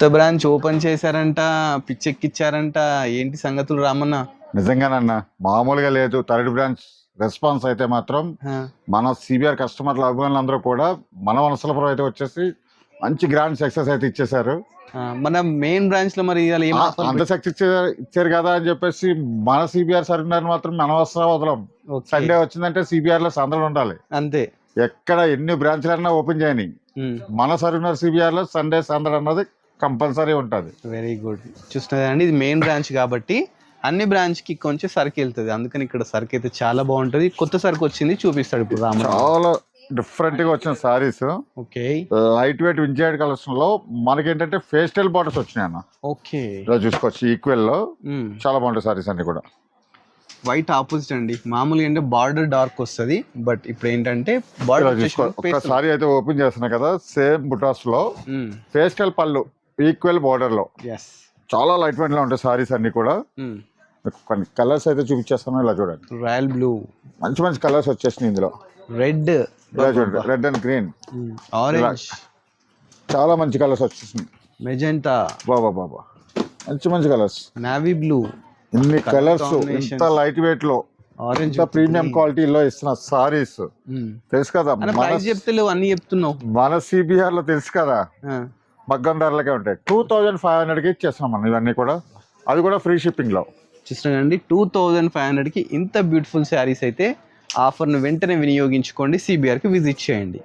కొత్త branch open చేశారంట, పిచ్చెక్కిచ్చారంట. ఏంటి సంగతులు రామన్న? నిజంగానన్నా మామూలుగా లేదు. థర్డ్ బ్రాంచ్ రెస్పాన్స్ అయితే మాత్రం మన సిబిఆర్ కస్టమర్ల అభిమానులందరూ కూడా మన మనసులపురం అయితే వచ్చేసి మంచి గ్రాండ్ సక్సెస్ అయితే ఇచ్చేసారు. మన మెయిన్ బ్రాంచ్ లో మరి అంత సక్సెస్ ఇచ్చారు కదా అని చెప్పేసి మన సిబిఆర్ సర్వీనర్ మాత్రం మన అవసరం వదలం. సండే వచ్చిందంటే సిబిఆర్ లో సందడి ఉండాలి అంతే. ఎక్కడ ఎన్ని బ్రాంచ్లన్నా ఓపెన్ చేయని మన సర్వీనర్ సిబిఆర్ లో సండే సందడి అన్నది కంపల్సరీ ఉంటుంది. Very good. చూస్తున్నదండి, ఇది మెయిన్ బ్రాంచ్ కాబట్టి అన్ని బ్రాంచ్ కి కొంచెం సరుకు వెళ్తుంది. అందుకని ఇక్కడ సరుకు అయితే చాలా బాగుంటది. కొత్త సరుకు వచ్చింది, చూపిస్తాడు ఇప్పుడు రామ. చాలా డిఫరెంట్ గా వచ్చిన సారీస్. ఓకే, లైట్ వెయిట్ వింజైడ్ కలెక్షన్ లో మనకి ఏంటంటే ఫేస్టల్ బార్డర్స్ వచ్చినాయి అన్న. ఓకే, ఇలా చూసుకోవచ్చు. ఈక్వెల్ లో చాలా బాగుంటాయి సారీస్ అన్ని కూడా. వైట్ ఆపోజిట్ అండి. మామూలుగా అంటే బార్డర్ డార్క్ వస్తుంది, బట్ ఇప్పుడు ఏంటంటే బార్డర్ ఒక సారీ అయితే ఓపెన్ చేస్తున్నా కదా, సేమ్ బుటాస్ లో ఫేస్టల్ పళ్ళు ఈక్వల్ బార్డర్ లో చాలా లైట్ వెయిట్ లో ఉంటాయి సారీస్ అన్ని కూడా. కొన్ని కలర్స్ అయితే చూపించేస్తాను, ఇలా చూడండి. రాయల్ బ్లూ, మంచి మంచి కలర్స్ వచ్చేసినాయి ఇందులో. రెడ్, ఇలా చూడండి, రెడ్ అండ్ గ్రీన్, ఆరెంజ్, చాలా మంచి కలర్స్ వచ్చేసినాయి. మెజెంటా, బాబా బాబా మంచి మంచి కలర్స్. నావీ బ్లూ, ఇన్ని కలర్స్ ఇంత లైట్ వెయిట్ లో, ఆరెంజ్, ప్రీమియం క్వాలిటీలో ఇస్తున్న సారీస్ తెలుసు కదా. చెప్తలేవు అన్ని చెప్తున్నావు. మన సిబిఆర్ లో తెలుసు కదా, మగ్గం ధరలకే ఉంటాయి. 2500 కి ఇచ్చేస్తున్నాం మనం ఇవన్నీ కూడా, అది కూడా ఫ్రీ షిప్పింగ్ లో. చూస్తున్నాండి, 2500 కి ఇంత బ్యూటిఫుల్ శారీస్ అయితే ఆఫర్ను వెంటనే వినియోగించుకోండి, సిబిఆర్కి విజిట్ చేయండి.